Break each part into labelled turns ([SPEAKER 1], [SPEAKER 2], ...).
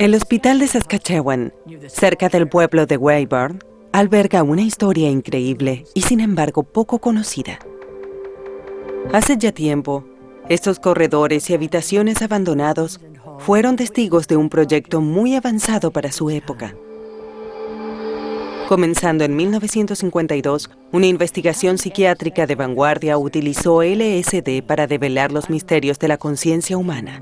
[SPEAKER 1] El hospital de Saskatchewan, cerca del pueblo de Weyburn, alberga una historia increíble y sin embargo poco conocida. Hace ya tiempo, estos corredores y habitaciones abandonados fueron testigos de un proyecto muy avanzado para su época. Comenzando en 1952, una investigación psiquiátrica de vanguardia utilizó LSD para develar los misterios de la conciencia humana.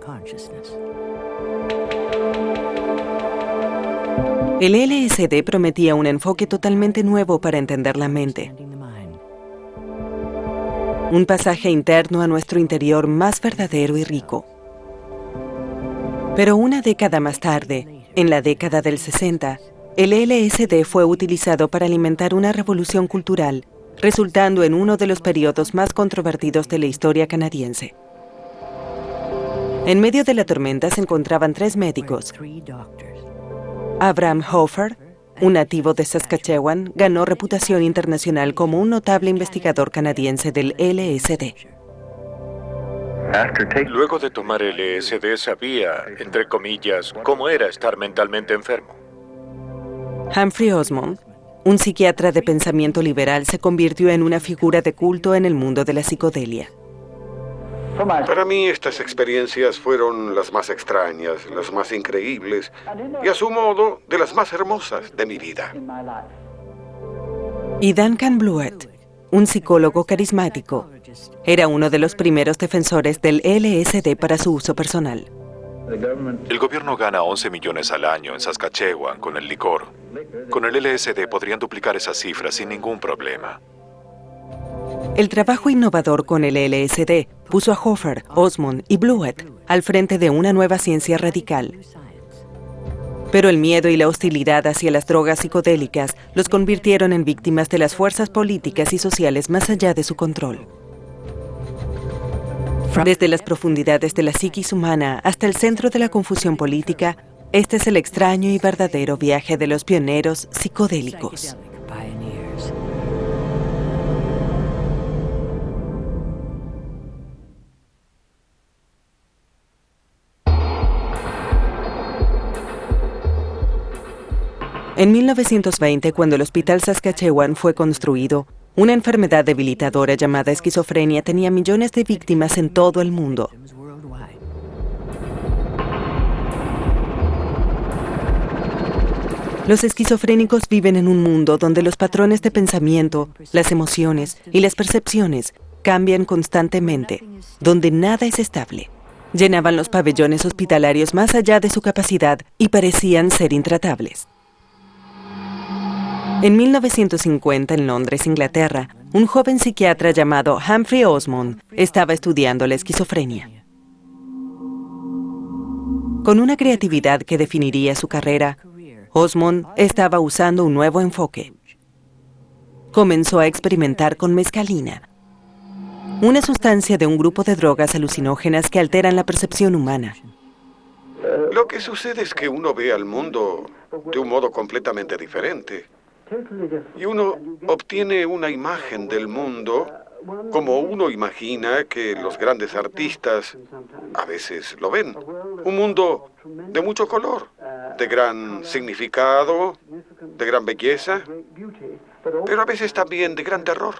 [SPEAKER 1] El LSD prometía un enfoque totalmente nuevo para entender la mente. Un pasaje interno a nuestro interior más verdadero y rico. Pero una década más tarde, en la década del 60, el LSD fue utilizado para alimentar una revolución cultural, resultando en uno de los periodos más controvertidos de la historia canadiense. En medio de la tormenta se encontraban 3 médicos. Abraham Hofer, un nativo de Saskatchewan, ganó reputación internacional como un notable investigador canadiense del LSD.
[SPEAKER 2] Luego de tomar LSD sabía, entre comillas, cómo era estar mentalmente enfermo.
[SPEAKER 1] Humphrey Osmond, un psiquiatra de pensamiento liberal, se convirtió en una figura de culto en el mundo de la psicodelia.
[SPEAKER 3] Para mí estas experiencias fueron las más extrañas, las más increíbles y a su modo de las más hermosas de mi vida.
[SPEAKER 1] Y Duncan Blewett, un psicólogo carismático, era uno de los primeros defensores del LSD para su uso personal.
[SPEAKER 4] El gobierno gana 11 millones al año en Saskatchewan con el licor. Con el LSD podrían duplicar esas cifras sin ningún problema.
[SPEAKER 1] El trabajo innovador con el LSD puso a Hofer, Osmond y Blewett al frente de una nueva ciencia radical. Pero el miedo y la hostilidad hacia las drogas psicodélicas los convirtieron en víctimas de las fuerzas políticas y sociales más allá de su control. Desde las profundidades de la psiquis humana hasta el centro de la confusión política, este es el extraño y verdadero viaje de los pioneros psicodélicos. En 1920, cuando el Hospital Saskatchewan fue construido, una enfermedad debilitadora llamada esquizofrenia tenía millones de víctimas en todo el mundo. Los esquizofrénicos viven en un mundo donde los patrones de pensamiento, las emociones y las percepciones cambian constantemente, donde nada es estable. Llenaban los pabellones hospitalarios más allá de su capacidad y parecían ser intratables. En 1950, en Londres, Inglaterra, un joven psiquiatra llamado Humphrey Osmond estaba estudiando la esquizofrenia. Con una creatividad que definiría su carrera, Osmond estaba usando un nuevo enfoque. Comenzó a experimentar con mescalina, una sustancia de un grupo de drogas alucinógenas que alteran la percepción humana.
[SPEAKER 3] Lo que sucede es que uno ve al mundo de un modo completamente diferente. Y uno obtiene una imagen del mundo como uno imagina que los grandes artistas a veces lo ven. Un mundo de mucho color, de gran significado, de gran belleza, pero a veces también de gran terror.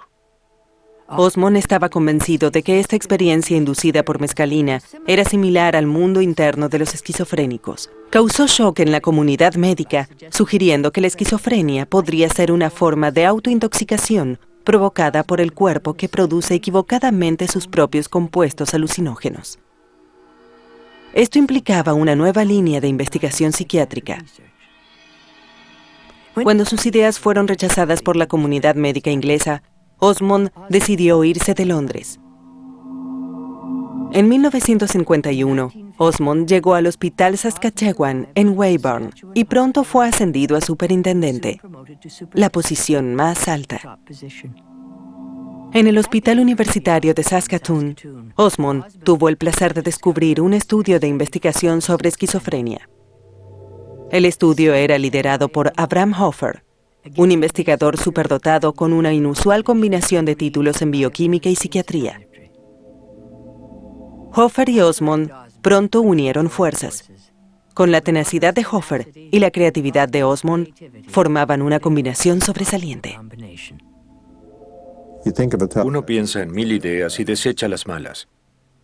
[SPEAKER 1] Osmond estaba convencido de que esta experiencia inducida por mescalina era similar al mundo interno de los esquizofrénicos. Causó shock en la comunidad médica, sugiriendo que la esquizofrenia podría ser una forma de autointoxicación provocada por el cuerpo que produce equivocadamente sus propios compuestos alucinógenos. Esto implicaba una nueva línea de investigación psiquiátrica. Cuando sus ideas fueron rechazadas por la comunidad médica inglesa, Osmond decidió irse de Londres. En 1951, Osmond llegó al Hospital Saskatchewan en Weyburn y pronto fue ascendido a superintendente, la posición más alta. En el Hospital Universitario de Saskatoon, Osmond tuvo el placer de descubrir un estudio de investigación sobre esquizofrenia. El estudio era liderado por Abraham Hofer, un investigador superdotado con una inusual combinación de títulos en bioquímica y psiquiatría. Hofer y Osmond pronto unieron fuerzas. con la tenacidad de Hoffer y la creatividad de Osmond, formaban una combinación sobresaliente.
[SPEAKER 2] Uno piensa en 1000 ideas y desecha las malas.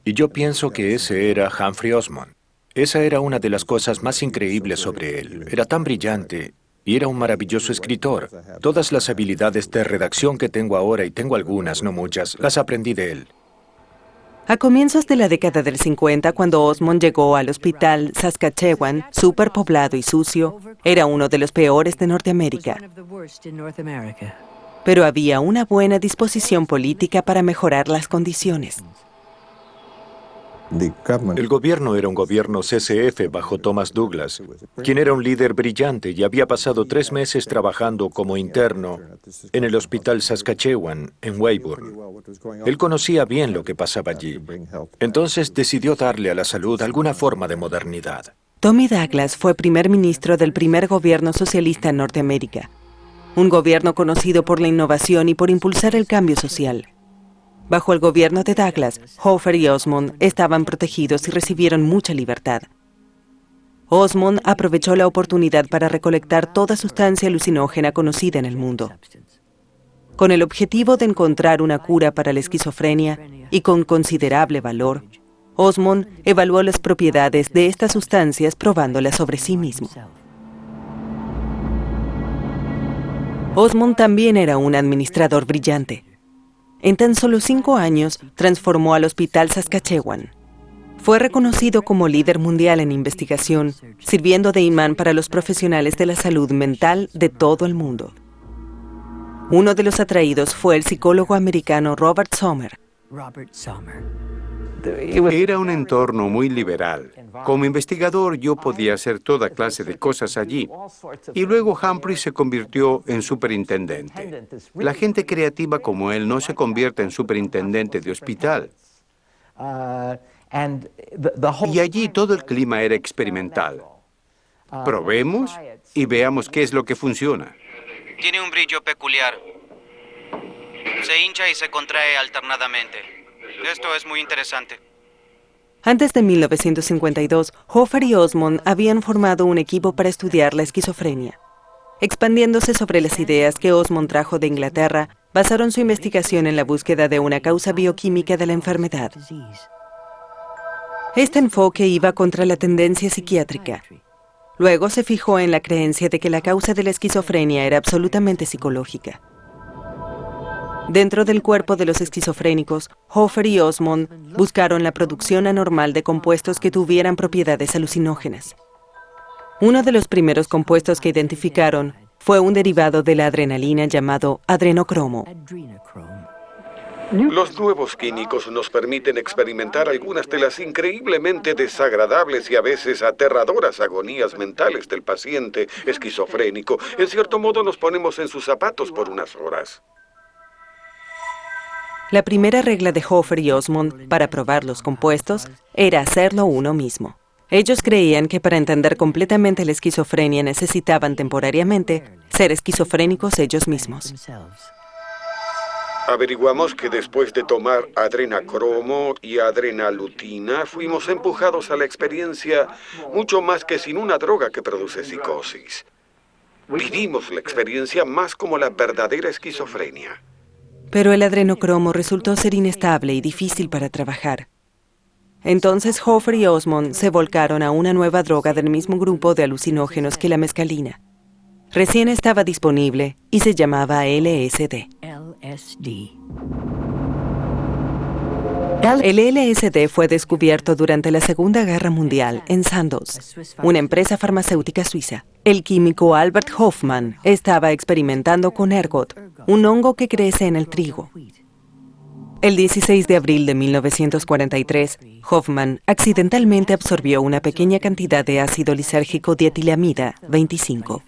[SPEAKER 2] Y yo pienso que ese era Humphrey Osmond. Esa era una de las cosas más increíbles sobre él. Era tan brillante y era un maravilloso escritor. Todas las habilidades de redacción que tengo ahora, y tengo algunas, no muchas, las aprendí de él.
[SPEAKER 1] A comienzos de la década del 50, cuando Osmond llegó al hospital Saskatchewan, superpoblado y sucio, era uno de los peores de Norteamérica. Pero había una buena disposición política para mejorar las condiciones.
[SPEAKER 2] El gobierno era un gobierno CCF bajo Thomas Douglas, quien era un líder brillante y había pasado 3 meses trabajando como interno en el hospital Saskatchewan, en Weyburn. Él conocía bien lo que pasaba allí. Entonces decidió darle a la salud alguna forma de modernidad.
[SPEAKER 1] Tommy Douglas fue primer ministro del primer gobierno socialista en Norteamérica, un gobierno conocido por la innovación y por impulsar el cambio social. Bajo el gobierno de Douglas, Hoffer y Osmond estaban protegidos y recibieron mucha libertad. Osmond aprovechó la oportunidad para recolectar toda sustancia alucinógena conocida en el mundo. Con el objetivo de encontrar una cura para la esquizofrenia y con considerable valor, Osmond evaluó las propiedades de estas sustancias probándolas sobre sí mismo. Osmond también era un administrador brillante. En tan solo 5 años, transformó al Hospital Saskatchewan. Fue reconocido como líder mundial en investigación, sirviendo de imán para los profesionales de la salud mental de todo el mundo. Uno de los atraídos fue el psicólogo americano Robert Sommer.
[SPEAKER 5] Era un entorno muy liberal. Como investigador yo podía hacer toda clase de cosas allí. Y luego Humphrey se convirtió en superintendente. La gente creativa como él no se convierte en superintendente de hospital. Y allí todo el clima era experimental. Probemos y veamos qué es lo que funciona.
[SPEAKER 6] Tiene un brillo peculiar. Se hincha y se contrae alternadamente. Esto es muy interesante.
[SPEAKER 1] Antes de 1952, Hoffer y Osmond habían formado un equipo para estudiar la esquizofrenia. Expandiéndose sobre las ideas que Osmond trajo de Inglaterra, basaron su investigación en la búsqueda de una causa bioquímica de la enfermedad. Este enfoque iba contra la tendencia psiquiátrica. Luego se fijó en la creencia de que la causa de la esquizofrenia era absolutamente psicológica. Dentro del cuerpo de los esquizofrénicos, Hoffer y Osmond buscaron la producción anormal de compuestos que tuvieran propiedades alucinógenas. Uno de los primeros compuestos que identificaron fue un derivado de la adrenalina llamado adrenocromo.
[SPEAKER 3] Los nuevos químicos nos permiten experimentar algunas de las increíblemente desagradables y a veces aterradoras agonías mentales del paciente esquizofrénico. En cierto modo nos ponemos en sus zapatos por unas horas.
[SPEAKER 1] La primera regla de Hoffer y Osmond para probar los compuestos era hacerlo uno mismo. Ellos creían que para entender completamente la esquizofrenia necesitaban temporariamente ser esquizofrénicos ellos mismos.
[SPEAKER 3] Averiguamos que después de tomar adrenacromo y adrenalutina, fuimos empujados a la experiencia mucho más que sin una droga que produce psicosis. Vivimos la experiencia más como la verdadera esquizofrenia.
[SPEAKER 1] Pero el adrenocromo resultó ser inestable y difícil para trabajar. Entonces Hoffer y Osmond se volcaron a una nueva droga del mismo grupo de alucinógenos que la mescalina. Recién estaba disponible y se llamaba LSD. El LSD fue descubierto durante la Segunda Guerra Mundial en Sandoz, una empresa farmacéutica suiza. El químico Albert Hofmann estaba experimentando con ergot, un hongo que crece en el trigo. El 16 de abril de 1943, Hofmann accidentalmente absorbió una pequeña cantidad de ácido lisérgico dietilamida 25.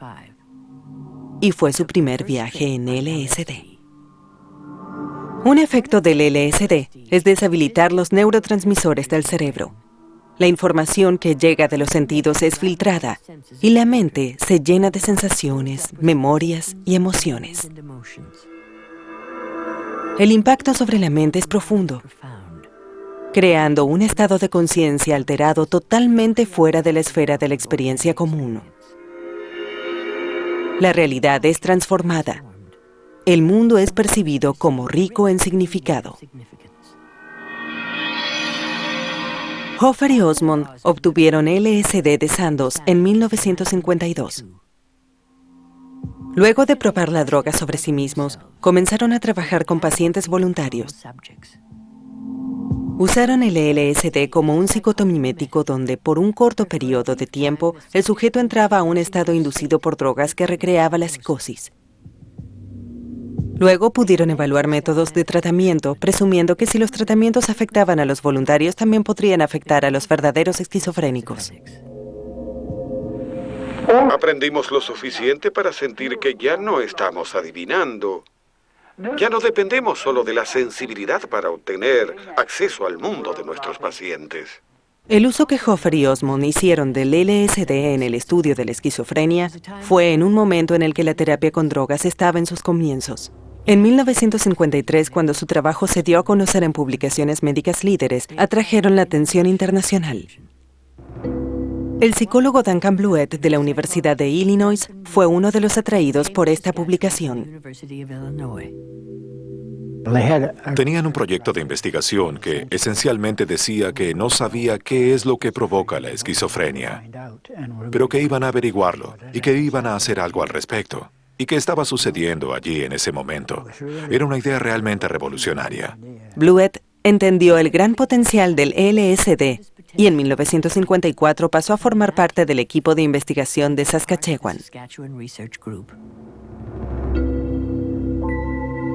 [SPEAKER 1] Y fue su primer viaje en LSD. Un efecto del LSD es deshabilitar los neurotransmisores del cerebro. La información que llega de los sentidos es filtrada y la mente se llena de sensaciones, memorias y emociones. El impacto sobre la mente es profundo. creando un estado de conciencia alterado totalmente fuera de la esfera de la experiencia común. La realidad es transformada. El mundo es percibido como rico en significado. Hoffer y Osmond obtuvieron LSD de Sandoz en 1952. Luego de probar la droga sobre sí mismos, comenzaron a trabajar con pacientes voluntarios. Usaron el LSD como un psicotomimético donde, por un corto periodo de tiempo, el sujeto entraba a un estado inducido por drogas que recreaba la psicosis. Luego pudieron evaluar métodos de tratamiento, presumiendo que si los tratamientos afectaban a los voluntarios, también podrían afectar a los verdaderos esquizofrénicos.
[SPEAKER 3] Aprendimos lo suficiente para sentir que ya no estamos adivinando. Ya no dependemos solo de la sensibilidad para obtener acceso al mundo de nuestros pacientes.
[SPEAKER 1] El uso que Hoffer y Osmond hicieron del LSD en el estudio de la esquizofrenia fue en un momento en el que la terapia con drogas estaba en sus comienzos. En 1953, cuando su trabajo se dio a conocer en publicaciones médicas líderes, atrajeron la atención internacional. El psicólogo Duncan Bluett de la Universidad de Illinois fue uno de los atraídos por esta publicación.
[SPEAKER 4] Tenían un proyecto de investigación que esencialmente decía que no sabía qué es lo que provoca la esquizofrenia, pero que iban a averiguarlo y que iban a hacer algo al respecto. ¿Y qué estaba sucediendo allí en ese momento? Era una idea realmente revolucionaria.
[SPEAKER 1] Bluett entendió el gran potencial del LSD y en 1954 pasó a formar parte del equipo de investigación de Saskatchewan.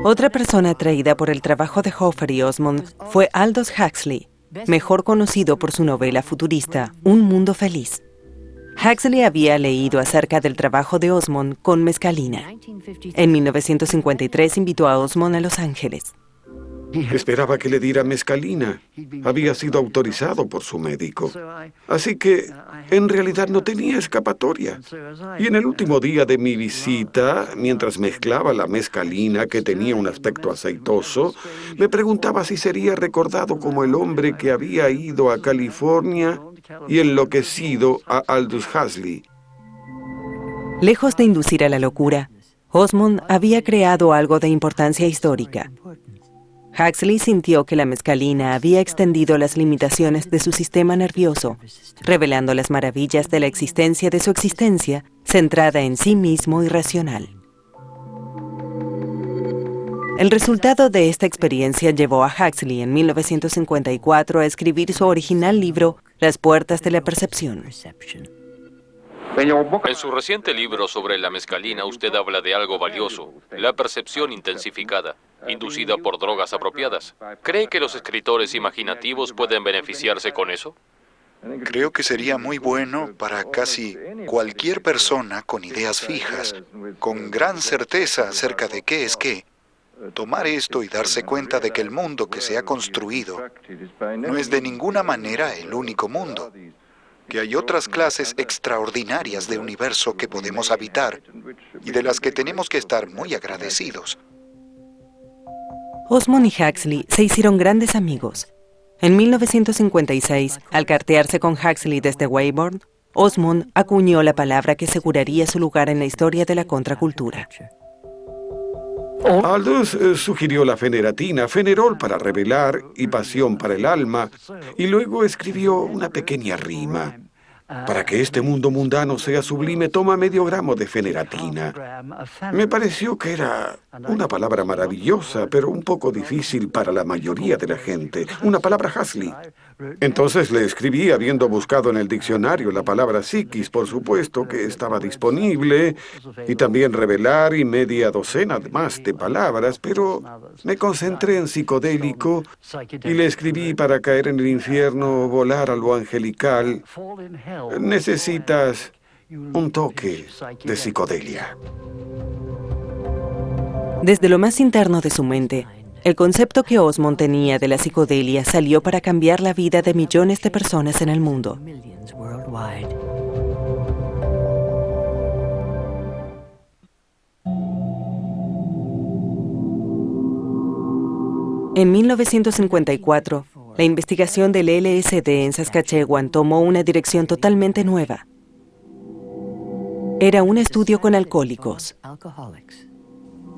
[SPEAKER 1] Otra persona atraída por el trabajo de Hoffer y Osmond fue Aldous Huxley, mejor conocido por su novela futurista Un Mundo Feliz. Huxley había leído acerca del trabajo de Osmond con mescalina. En 1953 invitó a Osmond a Los Ángeles.
[SPEAKER 3] Esperaba que le diera mescalina. Había sido autorizado por su médico. Así que, en realidad, no tenía escapatoria. Y en el último día de mi visita, mientras mezclaba la mescalina, que tenía un aspecto aceitoso, me preguntaba si sería recordado como el hombre que había ido a California y enloquecido a Aldous Huxley.
[SPEAKER 1] Lejos de inducir a la locura, Osmond había creado algo de importancia histórica. Huxley sintió que la mescalina había extendido las limitaciones de su sistema nervioso, revelando las maravillas de la existencia de su existencia, centrada en sí mismo y racional. El resultado de esta experiencia llevó a Huxley en 1954 a escribir su original libro, Las puertas de la percepción.
[SPEAKER 7] En su reciente libro sobre la mescalina, usted habla de algo valioso, la percepción intensificada, inducida por drogas apropiadas. ¿Cree que los escritores imaginativos pueden beneficiarse con eso?
[SPEAKER 8] Creo que sería muy bueno para casi cualquier persona con ideas fijas, con gran certeza acerca de qué es qué, tomar esto y darse cuenta de que el mundo que se ha construido no es de ninguna manera el único mundo, que hay otras clases extraordinarias de universo que podemos habitar y de las que tenemos que estar muy agradecidos.
[SPEAKER 1] Osmond y Huxley se hicieron grandes amigos. En 1956, al cartearse con Huxley desde Weybourne, Osmond acuñó la palabra que aseguraría su lugar en la historia de la contracultura.
[SPEAKER 3] Aldous sugirió la feneratina, fenerol para revelar y pasión para el alma, y luego escribió una pequeña rima. Para que este mundo mundano sea sublime, toma medio gramo de feneratina. Me pareció que era una palabra maravillosa, pero un poco difícil para la mayoría de la gente. Una palabra Huxley. Entonces le escribí, habiendo buscado en el diccionario la palabra psiquis, por supuesto que estaba disponible, y también revelar y media docena más de palabras, pero me concentré en psicodélico y le escribí para caer en el infierno, volar a lo angelical. Necesitas un toque de psicodelia.
[SPEAKER 1] Desde lo más interno de su mente, el concepto que Osmond tenía de la psicodelia salió para cambiar la vida de millones de personas en el mundo. En 1954, la investigación del LSD en Saskatchewan tomó una dirección totalmente nueva. Era un estudio con alcohólicos.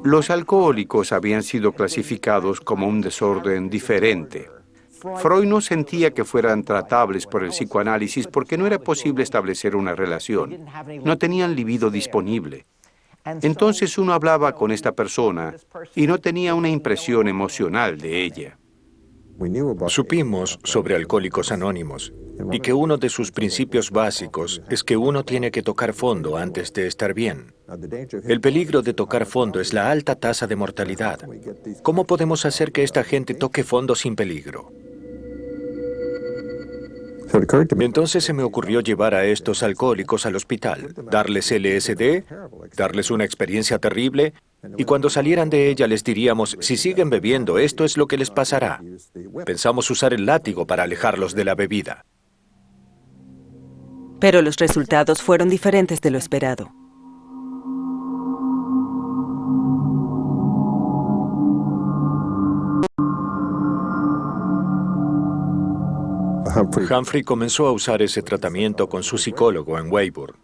[SPEAKER 5] Los alcohólicos habían sido clasificados como un desorden diferente. Freud no sentía que fueran tratables por el psicoanálisis porque no era posible establecer una relación. No tenían libido disponible. Entonces uno hablaba con esta persona y no tenía una impresión emocional de ella.
[SPEAKER 2] Supimos sobre Alcohólicos Anónimos y que uno de sus principios básicos es que uno tiene que tocar fondo antes de estar bien. El peligro de tocar fondo es la alta tasa de mortalidad. ¿Cómo podemos hacer que esta gente toque fondo sin peligro? Entonces se me ocurrió llevar a estos alcohólicos al hospital, darles LSD, darles una experiencia terrible, y cuando salieran de ella les diríamos, si siguen bebiendo, esto es lo que les pasará. Pensamos usar el látigo para alejarlos de la bebida.
[SPEAKER 1] Pero los resultados fueron diferentes de lo esperado.
[SPEAKER 2] Humphrey comenzó a usar ese tratamiento con su psicólogo en Weyburn.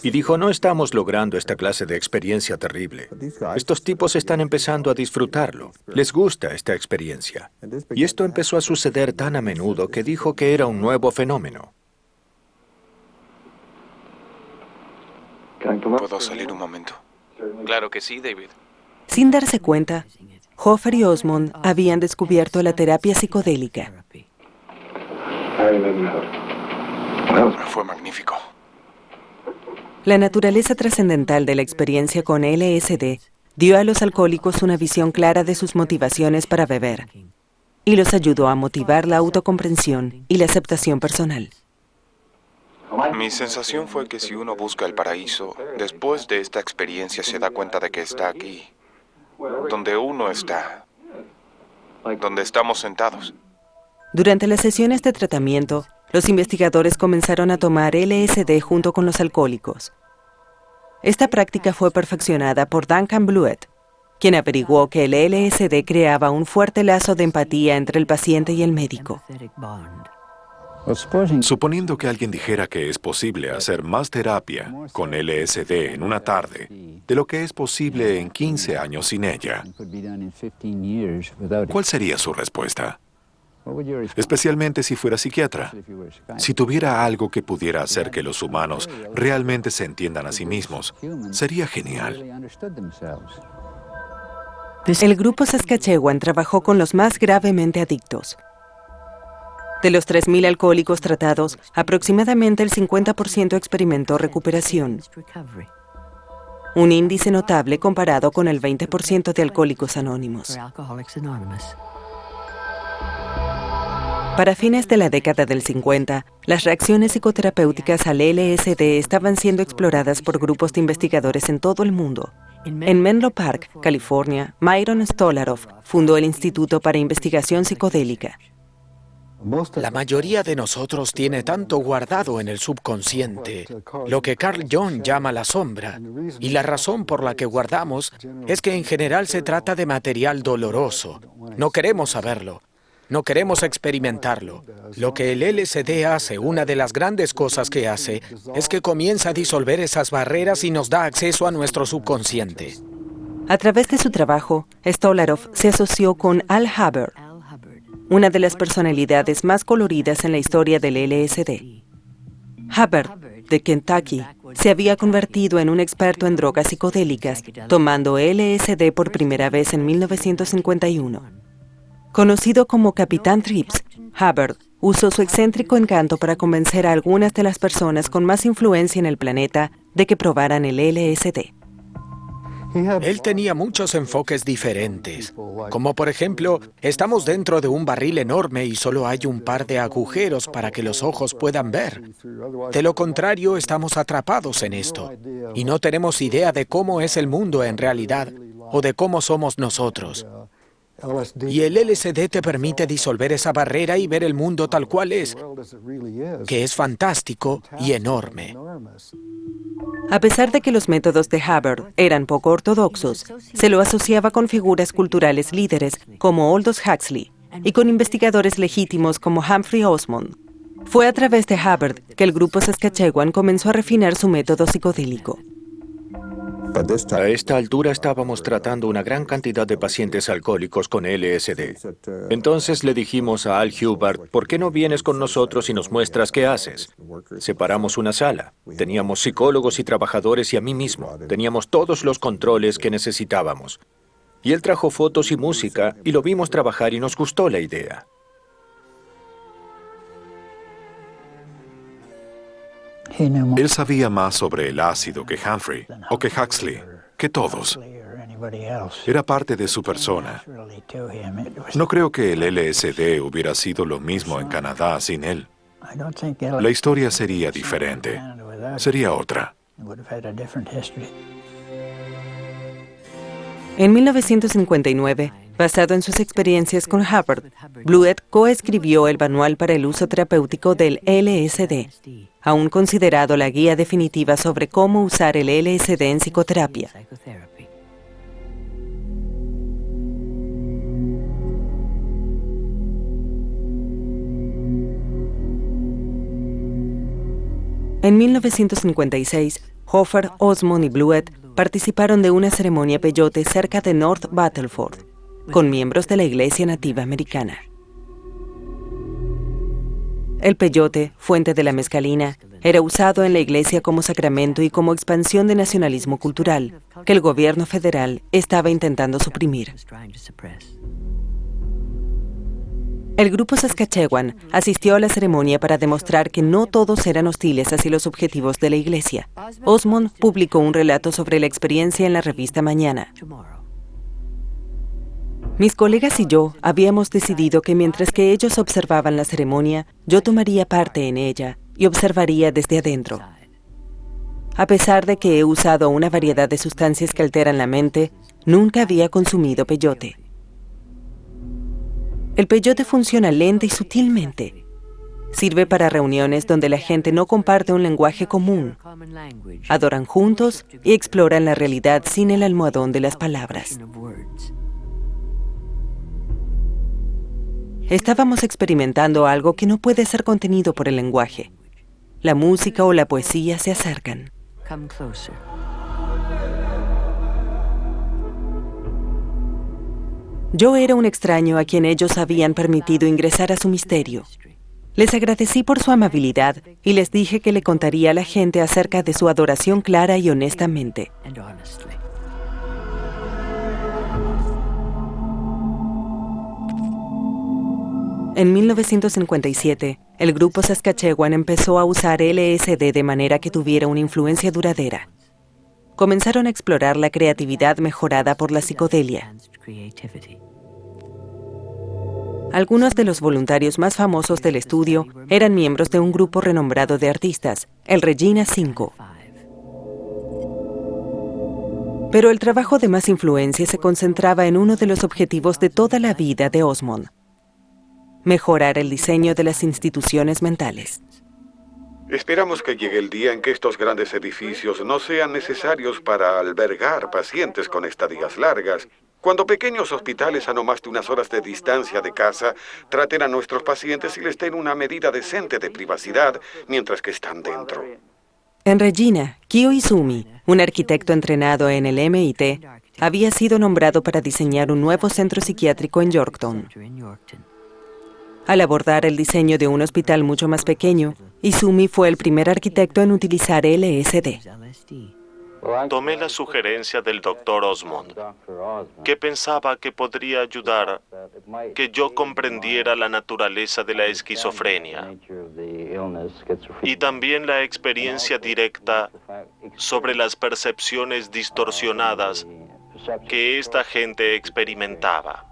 [SPEAKER 2] Y dijo, no estamos logrando esta clase de experiencia terrible. Estos tipos están empezando a disfrutarlo. Les gusta esta experiencia. Y esto empezó a suceder tan a menudo que dijo que era un nuevo fenómeno.
[SPEAKER 9] ¿Puedo salir un momento?
[SPEAKER 7] Claro que sí, David.
[SPEAKER 1] Sin darse cuenta, Hoffer y Osmond habían descubierto la terapia psicodélica.
[SPEAKER 9] Fue magnífico.
[SPEAKER 1] La naturaleza trascendental de la experiencia con LSD dio a los alcohólicos una visión clara de sus motivaciones para beber y los ayudó a motivar la autocomprensión y la aceptación personal.
[SPEAKER 9] Mi sensación fue que si uno busca el paraíso, después de esta experiencia se da cuenta de que está aquí, donde uno está, donde estamos sentados.
[SPEAKER 1] Durante las sesiones de tratamiento, los investigadores comenzaron a tomar LSD junto con los alcohólicos. Esta práctica fue perfeccionada por Duncan Blewett, quien averiguó que el LSD creaba un fuerte lazo de empatía entre el paciente y el médico.
[SPEAKER 4] Suponiendo que alguien dijera que es posible hacer más terapia con LSD en una tarde de lo que es posible en 15 años sin ella, ¿cuál sería su respuesta? Especialmente si fuera psiquiatra. Si tuviera algo que pudiera hacer que los humanos realmente se entiendan a sí mismos, sería genial.
[SPEAKER 1] El grupo Saskatchewan trabajó con los más gravemente adictos. De los 3,000 alcohólicos tratados, aproximadamente el 50% experimentó recuperación. Un índice notable comparado con el 20% de alcohólicos anónimos. Para fines de la década del 50, las reacciones psicoterapéuticas al LSD estaban siendo exploradas por grupos de investigadores en todo el mundo. En Menlo Park, California, Myron Stolaroff fundó el Instituto para Investigación Psicodélica.
[SPEAKER 10] La mayoría de nosotros tiene tanto guardado en el subconsciente, lo que Carl Jung llama la sombra, y la razón por la que guardamos es que en general se trata de material doloroso. No queremos saberlo. No queremos experimentarlo. Lo que el LSD hace, una de las grandes cosas que hace, es que comienza a disolver esas barreras y nos da acceso a nuestro subconsciente.
[SPEAKER 1] A través de su trabajo, Stolaroff se asoció con Al Hubbard, una de las personalidades más coloridas en la historia del LSD. Hubbard, de Kentucky, se había convertido en un experto en drogas psicodélicas, tomando LSD por primera vez en 1951. Conocido como Capitán Trips, Hubbard usó su excéntrico encanto para convencer a algunas de las personas con más influencia en el planeta de que probaran el LSD.
[SPEAKER 10] Él tenía muchos enfoques diferentes, como por ejemplo, estamos dentro de un barril enorme y solo hay un par de agujeros para que los ojos puedan ver. De lo contrario, estamos atrapados en esto y no tenemos idea de cómo es el mundo en realidad o de cómo somos nosotros. Y el LSD te permite disolver esa barrera y ver el mundo tal cual es, que es fantástico y enorme.
[SPEAKER 1] A pesar de que los métodos de Hubbard eran poco ortodoxos, se lo asociaba con figuras culturales líderes como Aldous Huxley, y con investigadores legítimos como Humphrey Osmond. Fue a través de Hubbard que el grupo Saskatchewan comenzó a refinar su método psicodélico.
[SPEAKER 2] A esta altura estábamos tratando una gran cantidad de pacientes alcohólicos con LSD. Entonces le dijimos a Al Hubbard, ¿por qué no vienes con nosotros y nos muestras qué haces? Separamos una sala. Teníamos psicólogos y trabajadores y a mí mismo. Teníamos todos los controles que necesitábamos. Y él trajo fotos y música y lo vimos trabajar y nos gustó la idea.
[SPEAKER 4] Él sabía más sobre el ácido que Humphrey o que Huxley, que todos. Era parte de su persona. No creo que el LSD hubiera sido lo mismo en Canadá sin él. La historia sería diferente. Sería otra.
[SPEAKER 1] En 1959, basado en sus experiencias con Hubbard, Blewett coescribió el Manual para el Uso Terapéutico del LSD, aún considerado la guía definitiva sobre cómo usar el LSD en psicoterapia. En 1956, Hoffer, Osmond y Blewett participaron de una ceremonia peyote cerca de North Battleford, con miembros de la Iglesia Nativa Americana. El peyote, fuente de la mescalina, era usado en la iglesia como sacramento y como expansión de nacionalismo cultural, que el gobierno federal estaba intentando suprimir. El grupo Saskatchewan asistió a la ceremonia para demostrar que no todos eran hostiles hacia los objetivos de la iglesia. Osmond publicó un relato sobre la experiencia en la revista Mañana. Mis colegas y yo habíamos decidido que mientras que ellos observaban la ceremonia, yo tomaría parte en ella y observaría desde adentro. A pesar de que he usado una variedad de sustancias que alteran la mente, nunca había consumido peyote. El peyote funciona lenta y sutilmente. Sirve para reuniones donde la gente no comparte un lenguaje común. Adoran juntos y exploran la realidad sin el almohadón de las palabras. Estábamos experimentando algo que no puede ser contenido por el lenguaje. La música o la poesía se acercan. Yo era un extraño a quien ellos habían permitido ingresar a su misterio. Les agradecí por su amabilidad y les dije que le contaría a la gente acerca de su adoración clara y honestamente. En 1957, el grupo Saskatchewan empezó a usar LSD de manera que tuviera una influencia duradera. Comenzaron a explorar la creatividad mejorada por la psicodelia. Algunos de los voluntarios más famosos del estudio eran miembros de un grupo renombrado de artistas, el Regina 5. Pero el trabajo de más influencia se concentraba en uno de los objetivos de toda la vida de Osmond: mejorar el diseño de las instituciones mentales.
[SPEAKER 3] Esperamos que llegue el día en que estos grandes edificios no sean necesarios para albergar pacientes con estadías largas. Cuando pequeños hospitales a no más de unas horas de distancia de casa traten a nuestros pacientes y les den una medida decente de privacidad mientras que están dentro.
[SPEAKER 1] En Regina, Kyo Izumi, un arquitecto entrenado en el MIT, había sido nombrado para diseñar un nuevo centro psiquiátrico en Yorktown. Al abordar el diseño de un hospital mucho más pequeño, Izumi fue el primer arquitecto en utilizar LSD.
[SPEAKER 11] Tomé la sugerencia del Dr. Osmond, que pensaba que podría ayudar que yo comprendiera la naturaleza de la esquizofrenia y también la experiencia directa sobre las percepciones distorsionadas que esta gente experimentaba.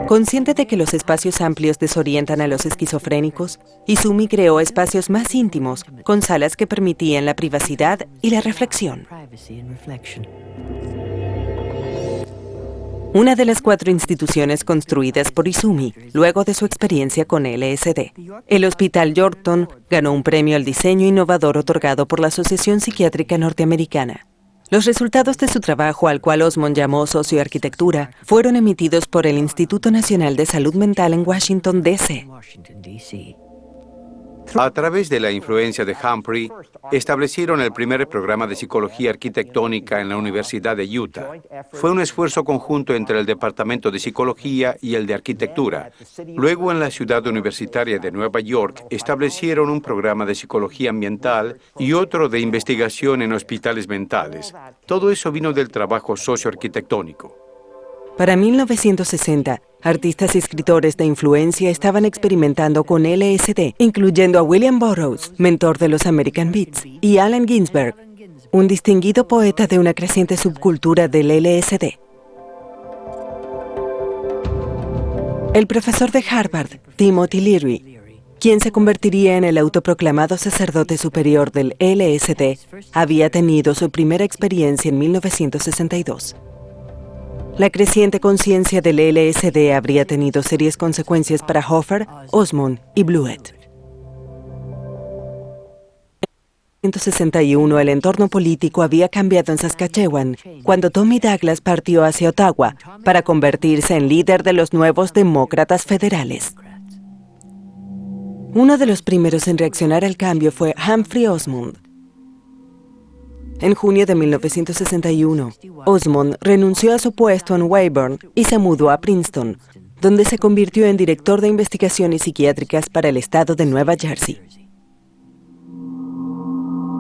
[SPEAKER 1] Consciente de que los espacios amplios desorientan a los esquizofrénicos, Izumi creó espacios más íntimos, con salas que permitían la privacidad y la reflexión. una de las 4 instituciones construidas por Izumi luego de su experiencia con LSD. El Hospital Yorkton ganó un premio al diseño innovador otorgado por la Asociación Psiquiátrica Norteamericana. Los resultados de su trabajo, al cual Osmond llamó socioarquitectura, fueron emitidos por el Instituto Nacional de Salud Mental en Washington, D.C.
[SPEAKER 5] A través de la influencia de Humphrey, establecieron el primer programa de psicología arquitectónica en la Universidad de Utah. Fue un esfuerzo conjunto entre el Departamento de Psicología y el de Arquitectura. Luego, en la ciudad universitaria de Nueva York, establecieron un programa de psicología ambiental y otro de investigación en hospitales mentales. Todo eso vino del trabajo socioarquitectónico.
[SPEAKER 1] Para 1960, artistas y escritores de influencia estaban experimentando con LSD, incluyendo a William Burroughs, mentor de los American Beats, y Allen Ginsberg, un distinguido poeta de una creciente subcultura del LSD. El profesor de Harvard, Timothy Leary, quien se convertiría en el autoproclamado sacerdote superior del LSD, había tenido su primera experiencia en 1962. La creciente conciencia del LSD habría tenido serias consecuencias para Hoffer, Osmond y Blewett. En 1961, el entorno político había cambiado en Saskatchewan cuando Tommy Douglas partió hacia Ottawa para convertirse en líder de los nuevos demócratas federales. Uno de los primeros en reaccionar al cambio fue Humphrey Osmond. En junio de 1961, Osmond renunció a su puesto en Weyburn y se mudó a Princeton, donde se convirtió en director de investigaciones psiquiátricas para el estado de Nueva Jersey.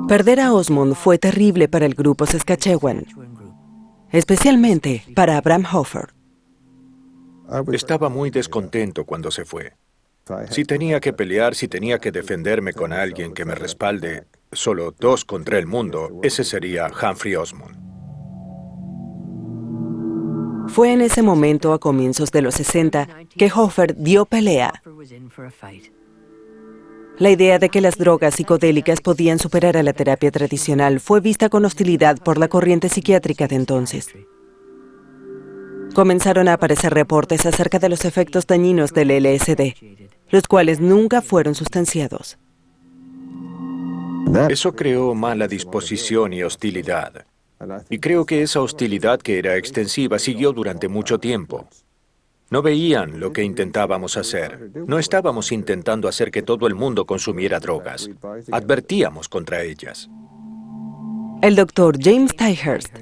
[SPEAKER 1] Perder a Osmond fue terrible para el grupo Saskatchewan, especialmente para Abraham Hoffer.
[SPEAKER 2] Estaba muy descontento cuando se fue. Si tenía que pelear, si tenía que defenderme con alguien que me respalde, solo 2 contra el mundo, ese sería Humphrey Osmond.
[SPEAKER 1] Fue en ese momento, a comienzos de los 60, que Hoffer dio pelea. La idea de que las drogas psicodélicas podían superar a la terapia tradicional fue vista con hostilidad por la corriente psiquiátrica de entonces. Comenzaron a aparecer reportes acerca de los efectos dañinos del LSD, los cuales nunca fueron sustanciados.
[SPEAKER 2] Eso creó mala disposición y hostilidad. Y creo que esa hostilidad, que era extensiva, siguió durante mucho tiempo. No veían lo que intentábamos hacer. No estábamos intentando hacer que todo el mundo consumiera drogas. Advertíamos contra ellas.
[SPEAKER 1] El doctor James Tigehurst,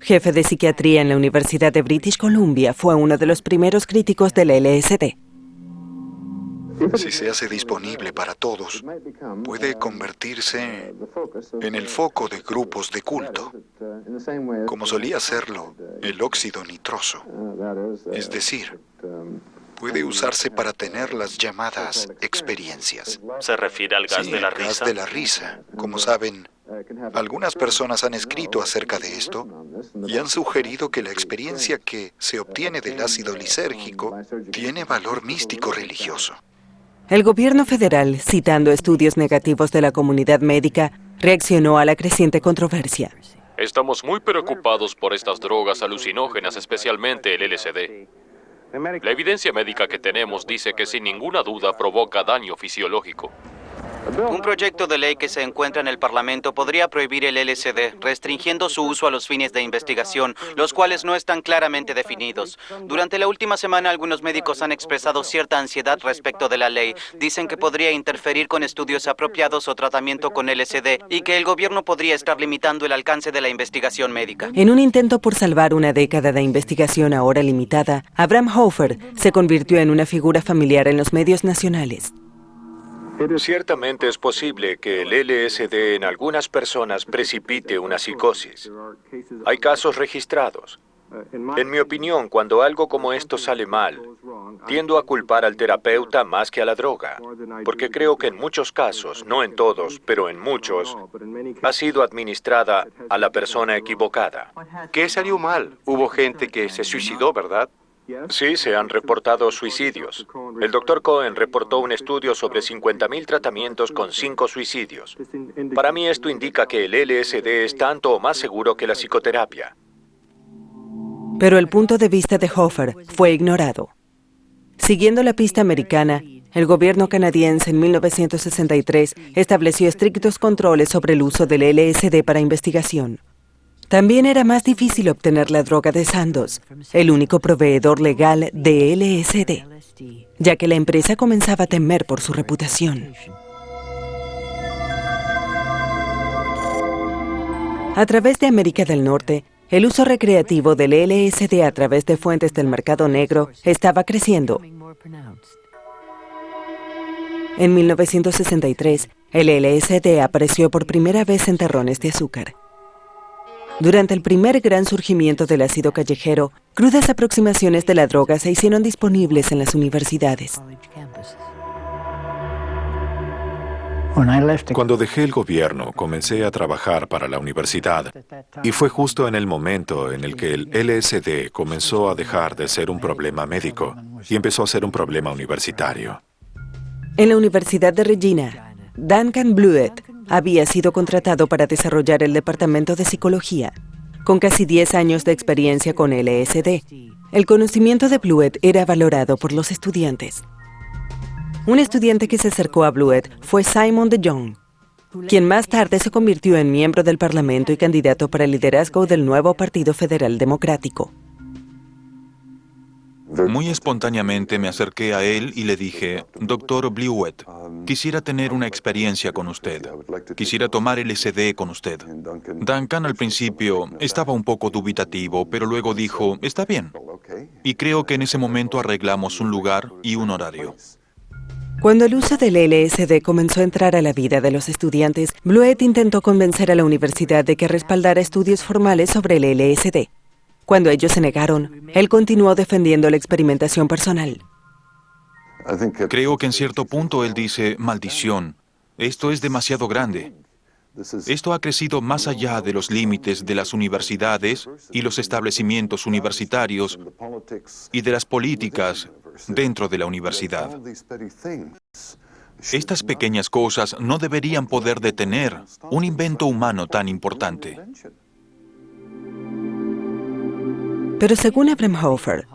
[SPEAKER 1] jefe de psiquiatría en la Universidad de British Columbia, fue uno de los primeros críticos del LSD.
[SPEAKER 8] Si se hace disponible para todos, puede convertirse en el foco de grupos de culto, como solía hacerlo el óxido nitroso. Es decir, puede usarse para tener las llamadas experiencias.
[SPEAKER 11] ¿Se refiere al gas de la risa?
[SPEAKER 8] Gas de la risa. Como saben, algunas personas han escrito acerca de esto y han sugerido que la experiencia que se obtiene del ácido lisérgico tiene valor místico religioso.
[SPEAKER 1] El gobierno federal, citando estudios negativos de la comunidad médica, reaccionó a la creciente controversia.
[SPEAKER 7] Estamos muy preocupados por estas drogas alucinógenas, especialmente el LSD. La evidencia médica que tenemos dice que sin ninguna duda provoca daño fisiológico.
[SPEAKER 6] Un proyecto de ley que se encuentra en el Parlamento podría prohibir el LSD, restringiendo su uso a los fines de investigación, los cuales no están claramente definidos. Durante la última semana, algunos médicos han expresado cierta ansiedad respecto de la ley. Dicen que podría interferir con estudios apropiados o tratamiento con LSD y que el gobierno podría estar limitando el alcance de la investigación médica.
[SPEAKER 1] En un intento por salvar una década de investigación ahora limitada, Abraham Hoffer se convirtió en una figura familiar en los medios nacionales.
[SPEAKER 2] Ciertamente es posible que el LSD en algunas personas precipite una psicosis. Hay casos registrados. En mi opinión, cuando algo como esto sale mal, tiendo a culpar al terapeuta más que a la droga, porque creo que en muchos casos, no en todos, pero en muchos, ha sido administrada a la persona equivocada.
[SPEAKER 5] ¿Qué salió mal? Hubo gente que se suicidó, ¿verdad?
[SPEAKER 2] Sí, se han reportado suicidios. El Dr. Cohen reportó un estudio sobre 50.000 tratamientos con 5 suicidios. Para mí esto indica que el LSD es tanto o más seguro que la psicoterapia.
[SPEAKER 1] Pero el punto de vista de Hoffer fue ignorado. Siguiendo la pista americana, el gobierno canadiense en 1963 estableció estrictos controles sobre el uso del LSD para investigación. También era más difícil obtener la droga de Sandoz, el único proveedor legal de LSD, ya que la empresa comenzaba a temer por su reputación. A través de América del Norte, el uso recreativo del LSD a través de fuentes del mercado negro estaba creciendo. En 1963, el LSD apareció por primera vez en terrones de azúcar. Durante el primer gran surgimiento del ácido callejero, crudas aproximaciones de la droga se hicieron disponibles en las universidades.
[SPEAKER 4] Cuando dejé el gobierno, comencé a trabajar para la universidad y fue justo en el momento en el que el LSD comenzó a dejar de ser un problema médico y empezó a ser un problema universitario.
[SPEAKER 1] En la Universidad de Regina, Duncan Blewett había sido contratado para desarrollar el departamento de psicología. Con casi 10 años de experiencia con LSD, el conocimiento de Blewett era valorado por los estudiantes. Un estudiante que se acercó a Blewett fue Simon de Jong, quien más tarde se convirtió en miembro del Parlamento y candidato para el liderazgo del nuevo Partido Federal Democrático.
[SPEAKER 12] Muy espontáneamente me acerqué a él y le dije, Dr. Blewett, quisiera tener una experiencia con usted. Quisiera tomar LSD con usted. Duncan al principio estaba un poco dubitativo, pero luego dijo, está bien. Y creo que en ese momento arreglamos un lugar y un horario.
[SPEAKER 1] Cuando el uso del LSD comenzó a entrar a la vida de los estudiantes, Blewett intentó convencer a la universidad de que respaldara estudios formales sobre el LSD. Cuando ellos se negaron, él continuó defendiendo la experimentación personal.
[SPEAKER 12] Creo que en cierto punto él dice, maldición, esto es demasiado grande. Esto ha crecido más allá de los límites de las universidades y los establecimientos universitarios y de las políticas dentro de la universidad. Estas pequeñas cosas no deberían poder detener un invento humano tan importante.
[SPEAKER 1] Pero según Abraham Hoffer,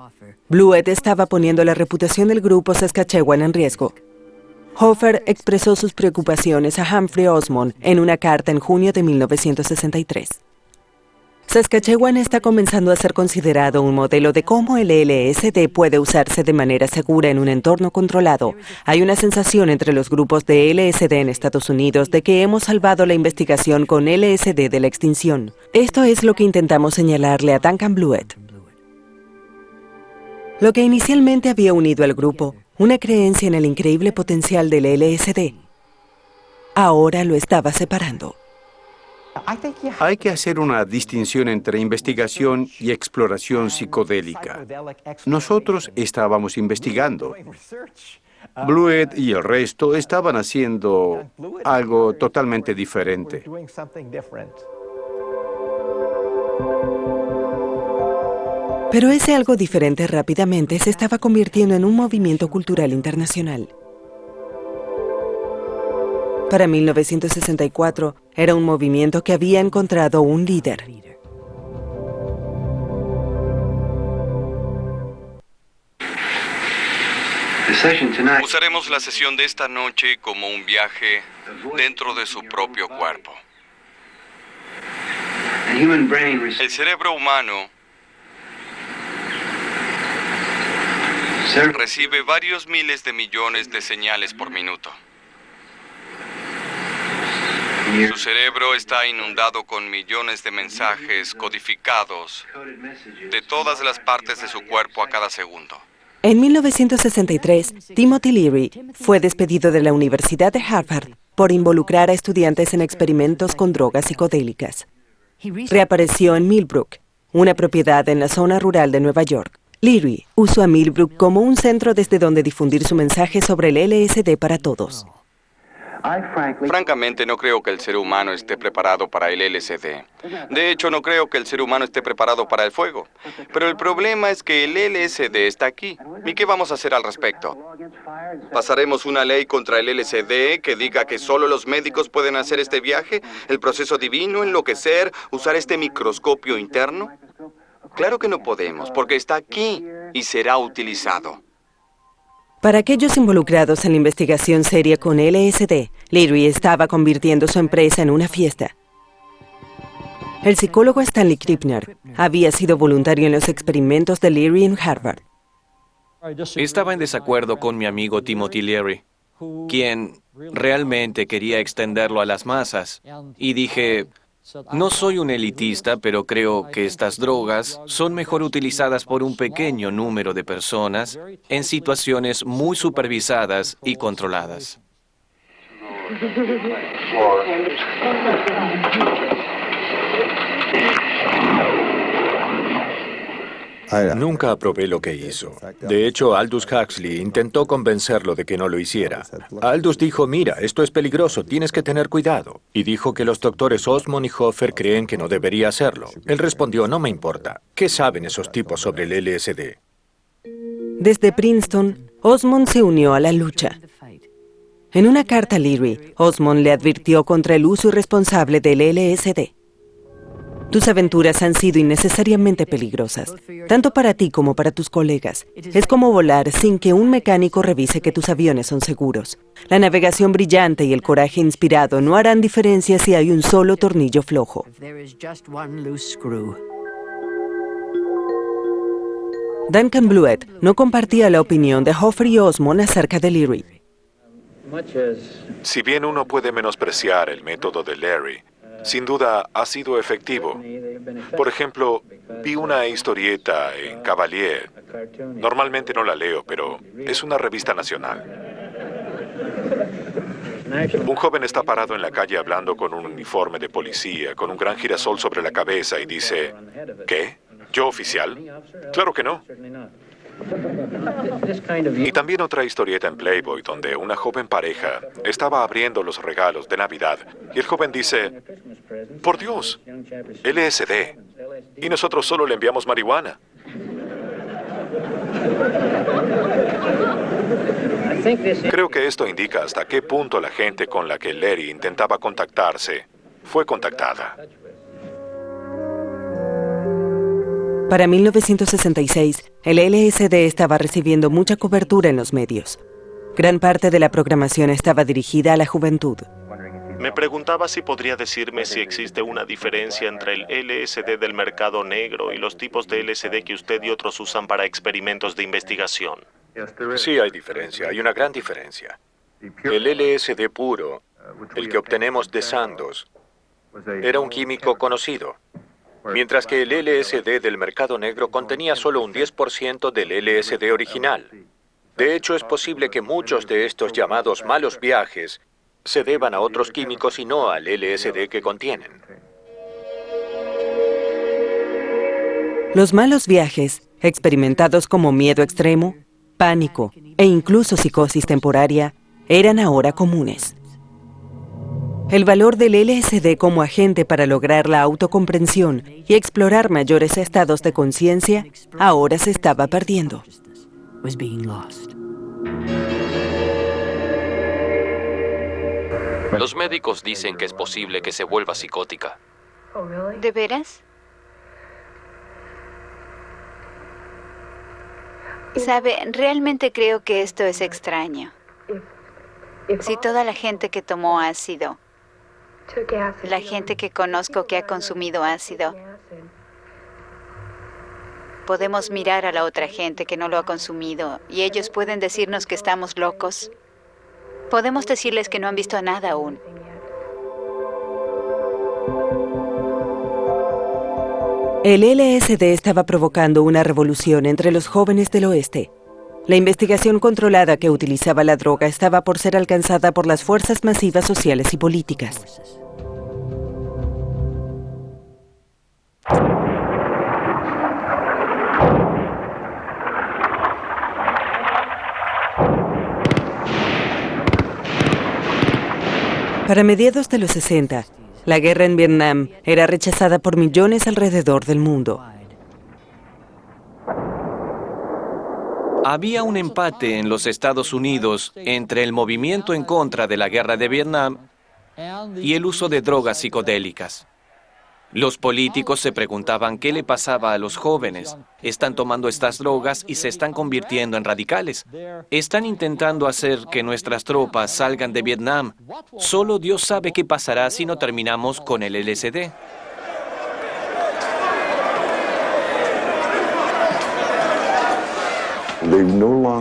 [SPEAKER 1] Blewett estaba poniendo la reputación del grupo Saskatchewan en riesgo. Hoffer expresó sus preocupaciones a Humphrey Osmond en una carta en junio de 1963. Saskatchewan está comenzando a ser considerado un modelo de cómo el LSD puede usarse de manera segura en un entorno controlado. Hay una sensación entre los grupos de LSD en Estados Unidos de que hemos salvado la investigación con LSD de la extinción. Esto es lo que intentamos señalarle a Duncan Blewett. Lo que inicialmente había unido al grupo, una creencia en el increíble potencial del LSD, ahora lo estaba separando.
[SPEAKER 5] Hay que hacer una distinción entre investigación y exploración psicodélica. Nosotros estábamos investigando. Blewett y el resto estaban haciendo algo totalmente diferente.
[SPEAKER 1] Pero ese algo diferente rápidamente se estaba convirtiendo en un movimiento cultural internacional. Para 1964, era un movimiento que había encontrado un líder.
[SPEAKER 13] Usaremos la sesión de esta noche como un viaje dentro de su propio cuerpo. El cerebro humano recibe varios miles de millones de señales por minuto. Su cerebro está inundado con millones de mensajes codificados de todas las partes de su cuerpo a cada segundo.
[SPEAKER 1] En 1963, Timothy Leary fue despedido de la Universidad de Harvard por involucrar a estudiantes en experimentos con drogas psicodélicas. Reapareció en Millbrook, una propiedad en la zona rural de Nueva York. Leary usó a Millbrook como un centro desde donde difundir su mensaje sobre el LSD para todos.
[SPEAKER 13] Francamente, no creo que el ser humano esté preparado para el LSD. De hecho, no creo que el ser humano esté preparado para el fuego. Pero el problema es que el LSD está aquí. ¿Y qué vamos a hacer al respecto? ¿Pasaremos una ley contra el LSD que diga que solo los médicos pueden hacer este viaje? ¿El proceso divino, enloquecer, usar este microscopio interno? Claro que no podemos, porque está aquí y será utilizado.
[SPEAKER 1] Para aquellos involucrados en la investigación seria con LSD, Leary estaba convirtiendo su empresa en una fiesta. El psicólogo Stanley Krippner había sido voluntario en los experimentos de Leary en Harvard.
[SPEAKER 14] Estaba en desacuerdo con mi amigo Timothy Leary, quien realmente quería extenderlo a las masas. Y dije, no soy un elitista, pero creo que estas drogas son mejor utilizadas por un pequeño número de personas en situaciones muy supervisadas y controladas.
[SPEAKER 2] Nunca aprobé lo que hizo. De hecho, Aldous Huxley intentó convencerlo de que no lo hiciera. Aldous dijo, mira, esto es peligroso, tienes que tener cuidado. Y dijo que los doctores Osmond y Hoffer creen que no debería hacerlo. Él respondió, no me importa. ¿Qué saben esos tipos sobre el LSD?
[SPEAKER 1] Desde Princeton, Osmond se unió a la lucha. En una carta a Leary, Osmond le advirtió contra el uso irresponsable del LSD. Tus aventuras han sido innecesariamente peligrosas, tanto para ti como para tus colegas. Es como volar sin que un mecánico revise que tus aviones son seguros. La navegación brillante y el coraje inspirado no harán diferencia si hay un solo tornillo flojo. Duncan Blewett no compartía la opinión de Hoffer y Osmond acerca de Leary.
[SPEAKER 4] Si bien uno puede menospreciar el método de Leary, sin duda ha sido efectivo. Por ejemplo, vi una historieta en Cavalier. Normalmente no la leo, pero es una revista nacional. Un joven está parado en la calle hablando con un uniforme de policía, con un gran girasol sobre la cabeza y dice, ¿qué? ¿Yo oficial? Claro que no. Y también otra historieta en Playboy donde una joven pareja estaba abriendo los regalos de Navidad y el joven dice, por Dios, LSD, y nosotros solo le enviamos marihuana. Creo que esto indica hasta qué punto la gente con la que Leary intentaba contactarse fue contactada.
[SPEAKER 1] Para 1966, el LSD estaba recibiendo mucha cobertura en los medios. Gran parte de la programación estaba dirigida a la juventud.
[SPEAKER 11] Me preguntaba si podría decirme si existe una diferencia entre el LSD del mercado negro y los tipos de LSD que usted y otros usan para experimentos de investigación.
[SPEAKER 2] Sí hay diferencia, hay una gran diferencia. El LSD puro, el que obtenemos de Sandoz, era un químico conocido. Mientras que el LSD del mercado negro contenía solo un 10% del LSD original. De hecho, es posible que muchos de estos llamados malos viajes se deban a otros químicos y no al LSD que contienen.
[SPEAKER 1] Los malos viajes, experimentados como miedo extremo, pánico e incluso psicosis temporaria, eran ahora comunes. El valor del LSD como agente para lograr la autocomprensión y explorar mayores estados de conciencia ahora se estaba perdiendo.
[SPEAKER 7] Los médicos dicen que es posible que se vuelva psicótica.
[SPEAKER 15] ¿De veras? Sabe, realmente creo que esto es extraño. Si toda la gente que tomó ácido, la gente que conozco que ha consumido ácido, podemos mirar a la otra gente que no lo ha consumido y ellos pueden decirnos que estamos locos. Podemos decirles que no han visto nada aún.
[SPEAKER 1] El LSD estaba provocando una revolución entre los jóvenes del oeste. La investigación controlada que utilizaba la droga estaba por ser alcanzada por las fuerzas masivas sociales y políticas. Para mediados de los 60, la guerra en Vietnam era rechazada por millones alrededor del mundo.
[SPEAKER 14] Había un empate en los Estados Unidos entre el movimiento en contra de la guerra de Vietnam y el uso de drogas psicodélicas. Los políticos se preguntaban qué le pasaba a los jóvenes. Están tomando estas drogas y se están convirtiendo en radicales. Están intentando hacer que nuestras tropas salgan de Vietnam. Solo Dios sabe qué pasará si no terminamos con el LSD.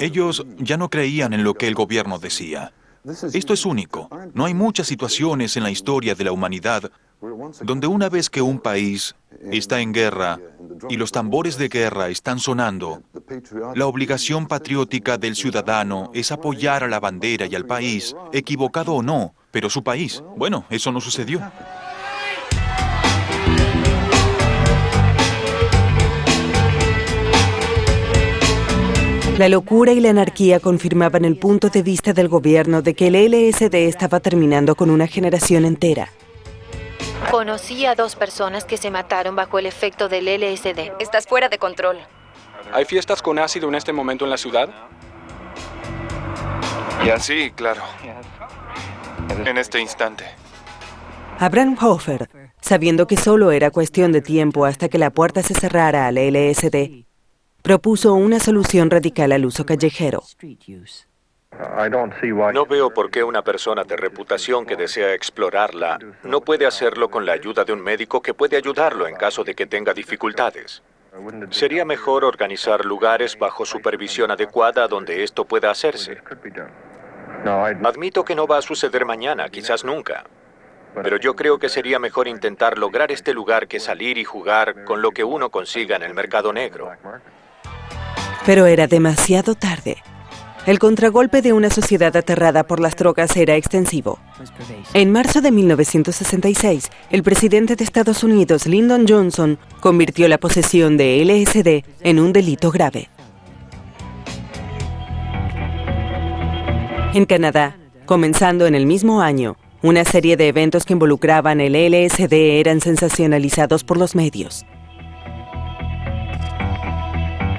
[SPEAKER 12] Ellos ya no creían en lo que el gobierno decía. Esto es único. No hay muchas situaciones en la historia de la humanidad donde una vez que un país está en guerra y los tambores de guerra están sonando, la obligación patriótica del ciudadano es apoyar a la bandera y al país, equivocado o no, pero su país. Bueno, eso no sucedió.
[SPEAKER 1] La locura y la anarquía confirmaban el punto de vista del gobierno de que el LSD estaba terminando con una generación entera.
[SPEAKER 16] Conocí a 2 personas que se mataron bajo el efecto del LSD.
[SPEAKER 17] Estás fuera de control.
[SPEAKER 18] ¿Hay fiestas con ácido en este momento en la ciudad?
[SPEAKER 9] Sí, claro. En este instante.
[SPEAKER 1] Abraham Hofer, sabiendo que solo era cuestión de tiempo hasta que la puerta se cerrara al LSD, propuso una solución radical al uso callejero.
[SPEAKER 2] No veo por qué una persona de reputación que desea explorarla no puede hacerlo con la ayuda de un médico que puede ayudarlo en caso de que tenga dificultades. Sería mejor organizar lugares bajo supervisión adecuada donde esto pueda hacerse. Admito que no va a suceder mañana, quizás nunca. Pero yo creo que sería mejor intentar lograr este lugar que salir y jugar con lo que uno consiga en el mercado negro.
[SPEAKER 1] Pero era demasiado tarde. El contragolpe de una sociedad aterrada por las drogas era extensivo. En marzo de 1966, el presidente de Estados Unidos, Lyndon Johnson, convirtió la posesión de LSD en un delito grave. En Canadá, comenzando en el mismo año, una serie de eventos que involucraban el LSD eran sensacionalizados por los medios.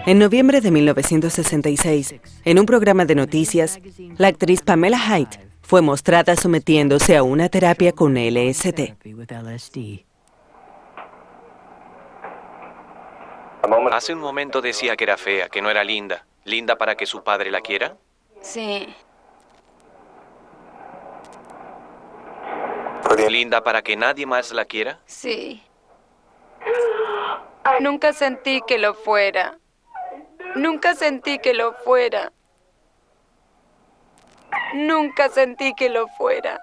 [SPEAKER 1] En noviembre de 1966, en un programa de noticias, la actriz Pamela Hyde fue mostrada sometiéndose a una terapia con LSD.
[SPEAKER 14] Hace un momento decía que era fea, que no era linda. ¿Linda para que su padre la quiera?
[SPEAKER 17] Sí.
[SPEAKER 14] ¿Linda para que nadie más la quiera?
[SPEAKER 17] Sí. Nunca sentí que lo fuera. Nunca sentí que lo fuera. Nunca sentí que lo fuera.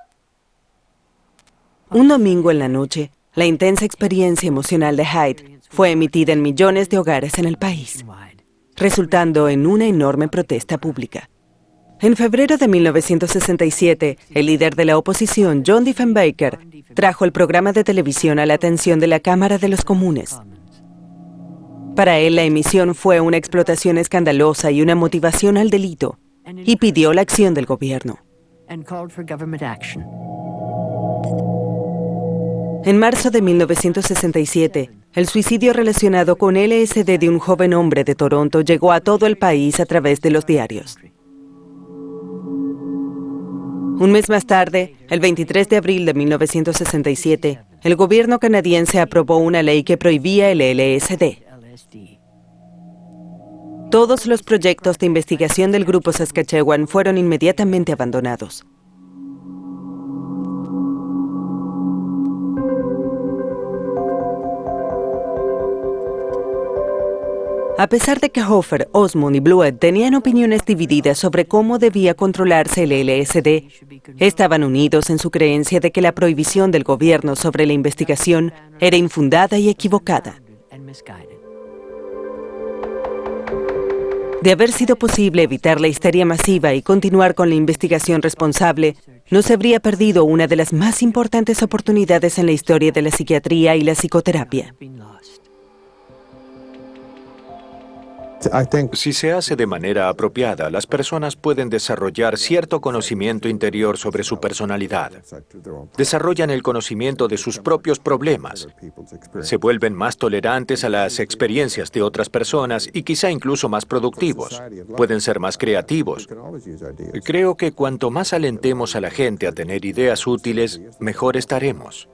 [SPEAKER 1] Un domingo en la noche, la intensa experiencia emocional de Hyde fue emitida en millones de hogares en el país, resultando en una enorme protesta pública. En febrero de 1967, el líder de la oposición, John Diefenbaker, trajo el programa de televisión a la atención de la Cámara de los Comunes. Para él, la emisión fue una explotación escandalosa y una motivación al delito, y pidió la acción del gobierno. En marzo de 1967, el suicidio relacionado con LSD de un joven hombre de Toronto llegó a todo el país a través de los diarios. Un mes más tarde, el 23 de abril de 1967, el gobierno canadiense aprobó una ley que prohibía el LSD. Todos los proyectos de investigación del Grupo Saskatchewan fueron inmediatamente abandonados. A pesar de que Hofer, Osmond y Blewett tenían opiniones divididas sobre cómo debía controlarse el LSD, estaban unidos en su creencia de que la prohibición del gobierno sobre la investigación era infundada y equivocada. De haber sido posible evitar la histeria masiva y continuar con la investigación responsable, no se habría perdido una de las más importantes oportunidades en la historia de la psiquiatría y la psicoterapia.
[SPEAKER 2] Si se hace de manera apropiada, las personas pueden desarrollar cierto conocimiento interior sobre su personalidad. Desarrollan el conocimiento de sus propios problemas. Se vuelven más tolerantes a las experiencias de otras personas y quizá incluso más productivos. Pueden ser más creativos. Creo que cuanto más alentemos a la gente a tener ideas útiles, mejor estaremos.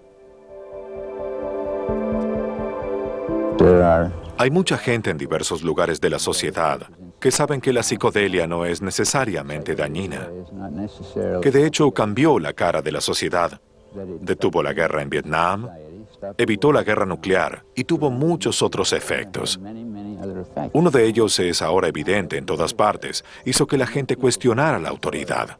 [SPEAKER 4] Hay mucha gente en diversos lugares de la sociedad que saben que la psicodelia no es necesariamente dañina, que de hecho cambió la cara de la sociedad. Detuvo la guerra en Vietnam, evitó la guerra nuclear y tuvo muchos otros efectos. Uno de ellos es ahora evidente en todas partes. Hizo que la gente cuestionara la autoridad.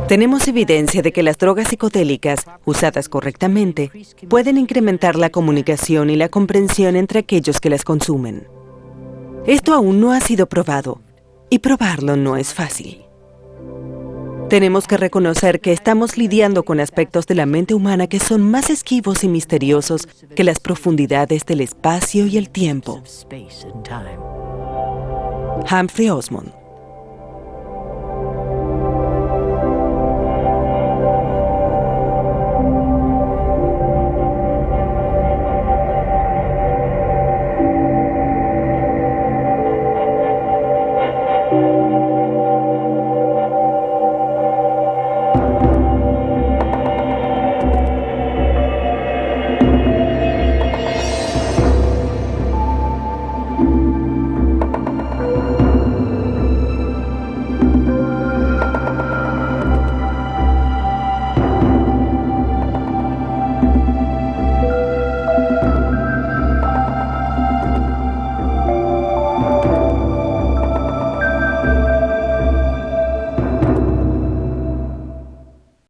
[SPEAKER 1] Tenemos evidencia de que las drogas psicodélicas, usadas correctamente, pueden incrementar la comunicación y la comprensión entre aquellos que las consumen. Esto aún no ha sido probado, y probarlo no es fácil. Tenemos que reconocer que estamos lidiando con aspectos de la mente humana que son más esquivos y misteriosos que las profundidades del espacio y el tiempo. Humphrey Osmond.